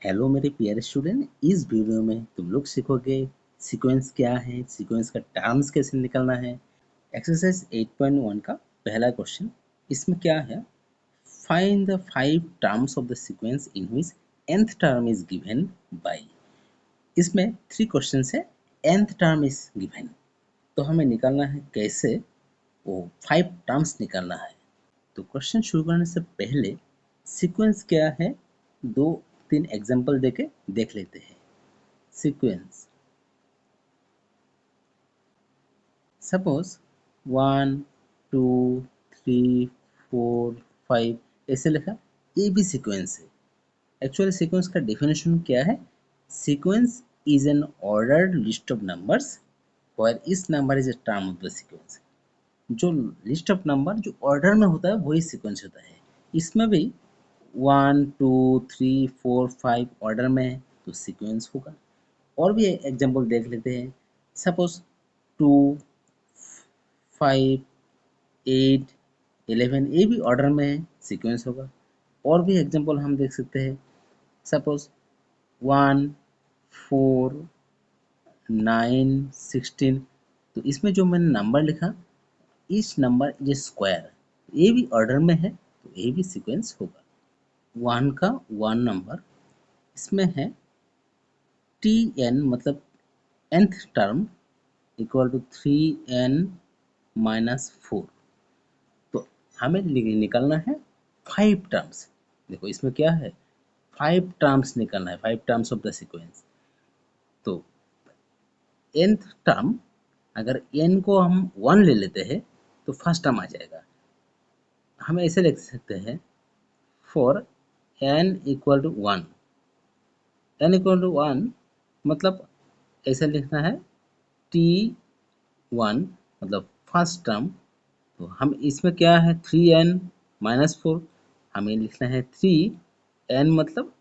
Hello मेरे प्यारे student, इस वीडियो में तुम लोग सीखोगे सीक्वेंस क्या है, सीक्वेंस का टर्म्स कैसे निकालना है। एक्सरसाइज 8.1 का पहला क्वेश्चन इसमें क्या है, find the 5 terms of the sequence in which nth term is given by. इसमें 3 क्वेश्चन है, nth टर्म इज गिवन, तो हमें निकालना है कैसे, वो 5 टर्म्स निकालना है। तो क्वेश्चन शुरू करने से पहले सीक्वेंस क्या है, 2-3 एग्जांपल देके देख लेते हैं। सीक्वेंस सपोज 1 2 3 4 5 ऐसे लिखा, ये भी सीक्वेंस है। एक्चुअली सीक्वेंस का डेफिनेशन क्या है, sequence is an ordered list of numbers where this number is a term of the sequence. जो लिस्ट ऑफ नंबर जो ऑर्डर में होता है वही सीक्वेंस होता है। इसमें भी 1 2 3 4 5 ऑर्डर में है तो सीक्वेंस होगा। और भी एग्जांपल देख लेते हैं। सपोज 2 5 8 11 ये भी ऑर्डर में है, सीक्वेंस होगा। और भी एग्जांपल हम देख सकते हैं। सपोज 1 4 9 16, तो इसमें जो मैंने नंबर लिखा, इस नंबर इज स्क्वायर, ये भी ऑर्डर में है तो ये भी सीक्वेंस होगा। 1 का 1 नंबर, इसमें है टी एन मतलब nth term equal to 3n minus 4। तो हमें निकालना है 5 टर्म्स। देखो इसमें क्या है, 5 टर्म्स निकालना है, 5 टर्म्स ऑफ द सीक्वेंस। तो nth टर्म, अगर n को हम 1 ले लेते हैं तो फर्स्ट टर्म आ जाएगा। हम ऐसे लिख सकते हैं, for n equal to 1, n equal to 1 मतलब ऐसे लिखना है t1 मतलब फर्स्ट टर्म। तो हम इसमें क्या है 3n माइनस 4, हमें लिखना है 3n मतलब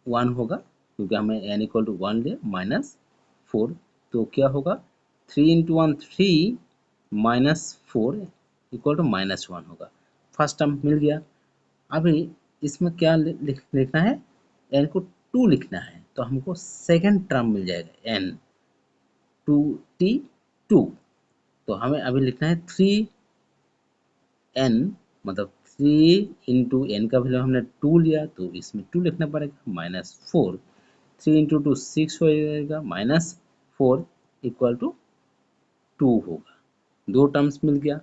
1 होगा, क्योंकि हमें n इक्वल टू 1 लिया माइनस 4। तो क्या होगा 3 into 1 3 minus 4 equal to minus 1 होगा। फर्स्ट टर्म मिल गया। अभी इसमें क्या लिखना है, n को 2 लिखना है तो हमको सेकेंड टर्म मिल जाएगा n 2t2। तो हमें अभी लिखना है 3n मतलब 3 इंटू एन का वैल्यू हमने 2 लिया तो इसमें 2 लिखना पड़ेगा माइनस 4। 3 इंटू 2 6 हो जाएगा माइनस 4 इक्वल टू 2 होगा। 2 टर्म्स मिल गया।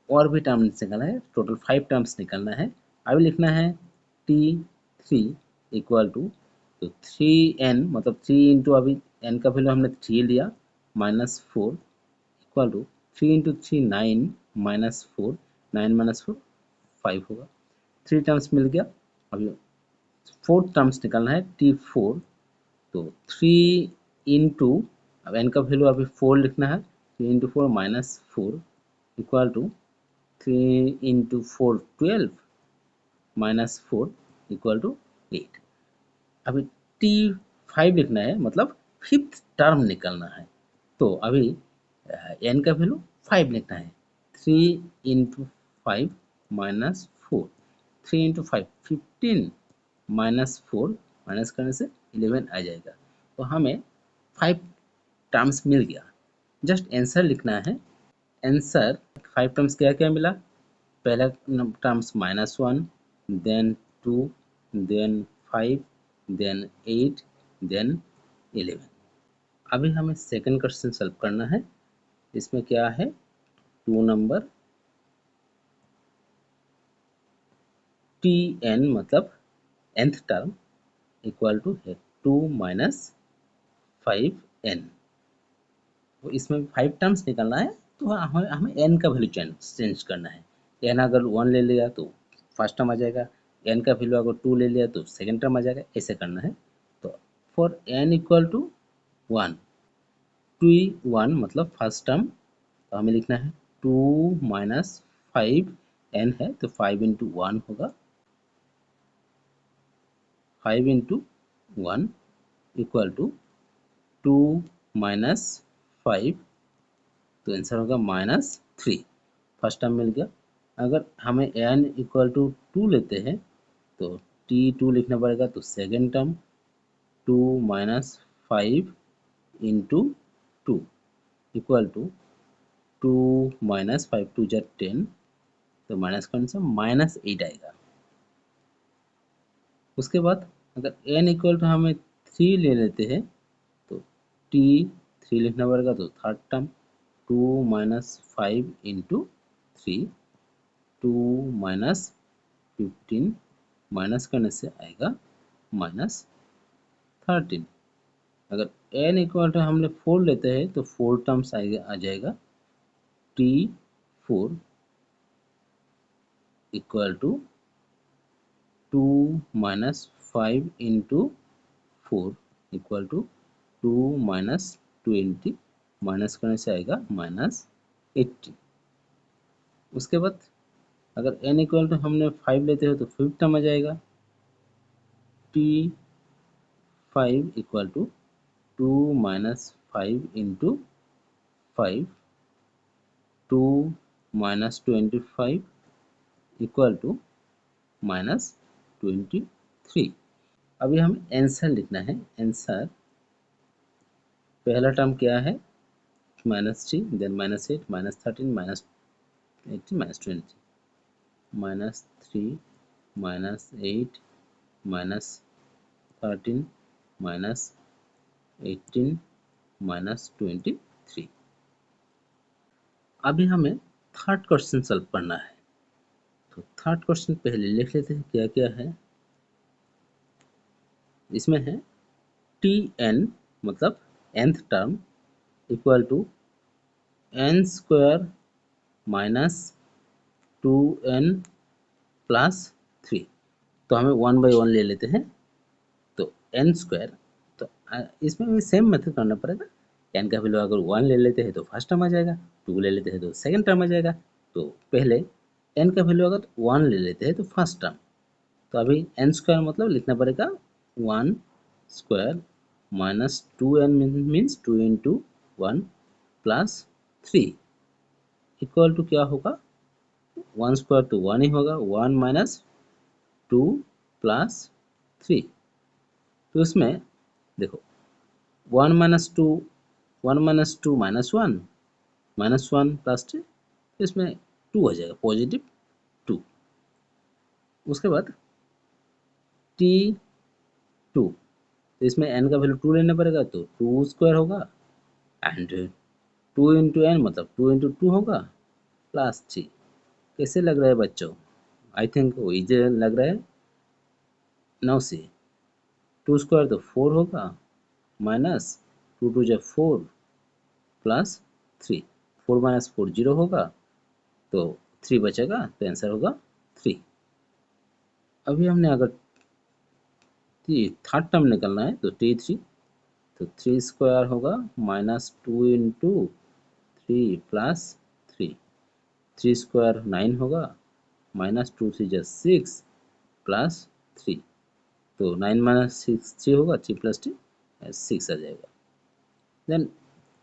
और भी टर्म्स निकालना है, टोटल 5 टर्म्स निकालना है। अभी लिखना है t3 इक्वल टू, तो 3n मतलब 3 इंटू अभी n का वैल्यू हमने 3 लिया minus 4 equal to 3 into 3 9 minus 4, 9 minus 4 5 होगा। 3 टर्म्स मिल गया। अभी 4th टर्म्स निकालना है t4। तो 3 इंटू, अब n का वैल्यू अभी 4 लिखना है, 3 into 4 minus 4 equal to 3 into 4 12 minus 4 equal to 8। अभी t5 लिखना है मतलब 5th टर्म निकालना है। तो अभी n का वैल्यू 5 लिखना है, 3 into 5 minus 4, 3 into 5 15 minus 4, minus करने से 11 आ जाएगा। तो हमें 5 टर्म्स मिल गया। जस्ट आंसर लिखना है। आंसर 5 टर्म्स क्या क्या मिला, पहला terms minus 1, then 2, then 5, then 8, then 11। अभी हमें सेकंड क्वेश्चन सॉल्व करना है। इसमें क्या है, 2 नंबर tn मतलब nth टर्म इक्वल टू है 2 माइनस 5n। तो इसमें 5 टर्म्स निकालना है, तो हमें n का वैल्यू चेंज करना है। n अगर 1 ले लिया तो फर्स्ट टर्म आ जाएगा, n का वैल्यू अगर 2 ले लिया तो सेकंड टर्म आ जाएगा, ऐसे करना है। तो फॉर n इक्वल टू 1, 2 1 मतलब फर्स्ट टर्म, तो हमें लिखना है 2 माइनस 5 n है तो 5 इंटू 1 होगा, 5 इंटू 1 इक्वल टू 2 माइनस 5, तो आंसर होगा माइनस 3। फर्स्ट टर्म मिल गया। अगर हमें n इक्वल टू 2 लेते हैं तो T2 लिखना पड़ेगा, तो second term 2 minus 5 into 2 equal to 2 minus 5 two जा 10, तो माइनस कौन सा -8 आएगा। उसके बाद अगर n इक्वल टू हमें 3 ले लेते हैं तो T3 लिखना पड़ेगा, तो third term 2 minus 5 into 3, 2 minus 15 minus करने से आएगा -13। अगर n इक्वल टू हमने 4 लेते हैं तो 4 टर्म्स आ जाएगा, T4 equal to 2 minus 5 into 4 equal to 2 minus 20 minus करने से आएगा -18। उसके बाद अगर n इक्वल टू हमने 5 लेते हो तो 5 टर्म आ जाएगा, T5 equal to 2 minus 5 into 5, 2 minus 25 equal to -23। अभी हमें आंसर लिखना है। आंसर पहला टर्म क्या है, -3, देन -8, -13, -18, -20, -3, -8, -13, -18, -23। अभी हमें थर्ड क्वेश्चन सॉल्व करना है। तो थर्ड क्वेश्चन पहले लिख लेते हैं क्या क्या है। इसमें है Tn मतलब nth term equal to n square minus 2n plus 3। तो हमें 1/1 ले लेते हैं, तो n स्क्वायर, तो इसमें भी सेम मेथड करना पड़ेगा। n का वैल्यू अगर 1 ले लेते हैं तो फर्स्ट टर्म आ जाएगा, 2 ले लेते हैं तो सेकंड टर्म आ जाएगा। तो पहले n का वैल्यू अगर 1 ले लेते हैं तो फर्स्ट टर्म, तो अभी n स्क्वायर मतलब लिखना पड़ेगा 1 square minus 2n means 2 into 1 plus 3 equal to क्या होगा, 1 स्क्वायर तो 1 ही होगा, 1 माइनस 2 प्लस 3। तो इसमें देखो 1 माइनस 2, 1 माइनस 2 -1, -1 प्लस 2, इसमें 2 आ जाएगा, पॉजिटिव 2। उसके बाद T2, तो इसमें n का वैल्यू 2 लेना पड़ेगा, तो 2 स्क्वायर होगा एंड 2 इंटू एन मतलब 2 इंटू 2 होगा प्लस 3। कैसे लग रहा है बच्चों, आई थिंक वही लग रहा है। 9 से 2 स्क्वायर तो 4 होगा माइनस 2 टू जा 4 प्लस 3, 4 माइनस 4 0 होगा, तो 3 बचेगा, तो आंसर होगा 3। अभी हमने अगर थर्ड टर्म निकलना है तो T3, तो 3 स्क्वायर होगा -2 इंटू 3 प्लस 3, 3 स्क्वायर 9 होगा, -2 3 जा 6 प्लस 3, तो 9 माइनस 6 3 होगा, 3 प्लस 3 6 आ जाएगा। देन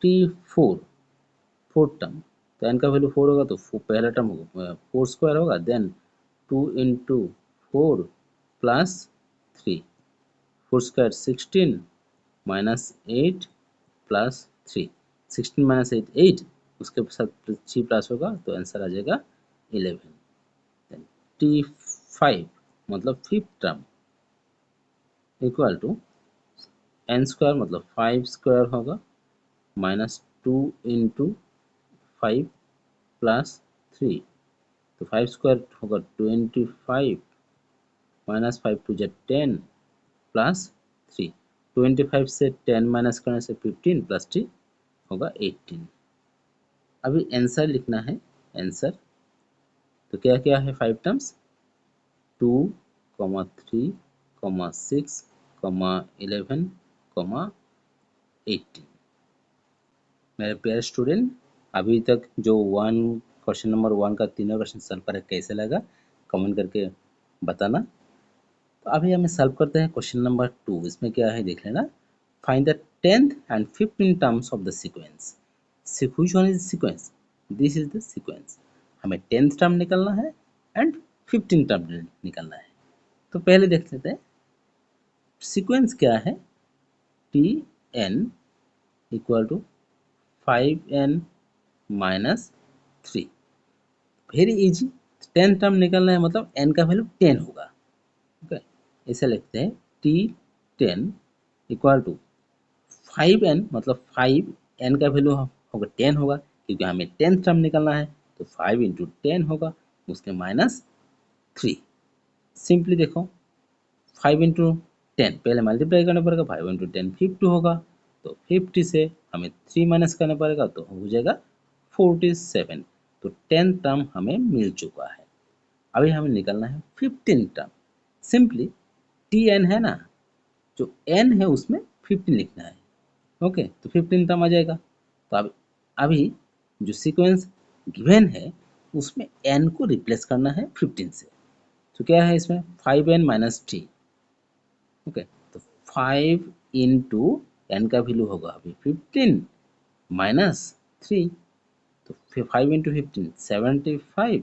T4 फोर्थ टर्म, तो n का वैल्यू 4 होगा, तो पहला टर्म होगा 4 स्क्वायर होगा, then 2 into 4 plus 3, 4 square 16 minus 8 plus 3, 16 minus 8 8, उसके साथ 3 प्लस होगा, तो आंसर आ जाएगा 11। देन T5 मतलब fifth term equal to n square मतलब 5 स्क्वायर होगा, -2 इंटू 5 प्लस 3, तो 5 स्क्वायर होगा 25 माइनस 5 टू जा 10 प्लस 3, 25 से 10 माइनस करने से 15 प्लस 3 होगा 18। अभी आंसर लिखना है। आंसर तो क्या क्या है, 5 टर्म्स 2, 3, 6, 11, 18। मेरे प्यारे स्टूडेंट, अभी तक जो क्वेश्चन नंबर 1 का तीनों क्वेश्चन सॉल्व करें कैसे लगा कमेंट करके बताना। तो अभी हमें सॉल्व करते हैं क्वेश्चन नंबर 2। इसमें क्या है देख लेना। Find the 10th and 15th terms of the sequence. Which one is sequence, this is the sequence. हमें 10th टर्म निकालना है एंड 15th टर्म निकालना है। तो पहले देख लेते हैं सीक्वेंस क्या है, T N equal to 5n minus 3। Very easy, 10 term निकलना है मतलब n का वैल्यू 10 होगा। ओके, इसे लिखते हैं टी 10 इक्वल टू 5n मतलब 5 n का वैल्यू होगा 10 होगा, क्योंकि हमें 10 टर्म निकलना है, तो 5 इंटू 10 होगा, उसके माइनस 3। सिंपली देखो 5 इंटू 10 पहले मल्टीप्लाई करना पड़ेगा, 5 इंटू 10 50 होगा, तो 50 से हमें 3 माइनस करना पड़ेगा, तो हो जाएगा 47। तो 10 टर्म हमें मिल चुका है। अभी हमें निकलना है 15 टर्म। सिंपली टी एन है ना, जो एन है उसमें 15 लिखना है। ओके, तो 15 टर्म आ जाएगा। तो अभी जो सीक्वेंस गिवन है उसमें एन को रिप्लेस करना है 15 से। तो क्या है इसमें 5n माइनस टी। ओके, तो 5 इंटू एन का वैल्यू होगा अभी 15 माइनस 3, तो फिर 5 इंटू 15 75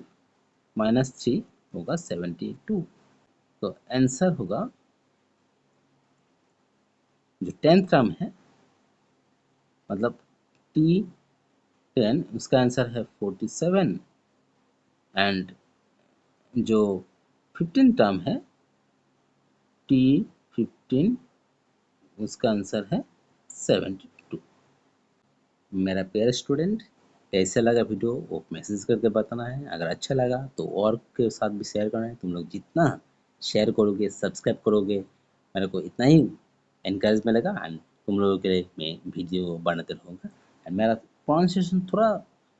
माइनस 3 होगा 72। तो आंसर होगा जो 10th टर्म है मतलब टी 10, उसका आंसर है 47। एंड जो 15 टर्म है टी 15, उसका आंसर है 72। मेरा प्यारे स्टूडेंट, कैसे लगा वीडियो वो मैसेज करके बताना है। अगर अच्छा लगा तो और के साथ भी शेयर करना है। तुम लोग जितना शेयर करोगे, सब्सक्राइब करोगे, मेरे को इतना ही इनकरेज मिलेगा एंड तुम लोगों के लिए मैं वीडियो बनाते रहूँगा। एंड मेरा प्रोनाउंसिएशन थोड़ा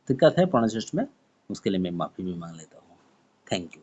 दिक्कत है प्रोनाउंसिएशन में, उसके लिए मैं माफ़ी भी मांग लेता हूँ। Thank you.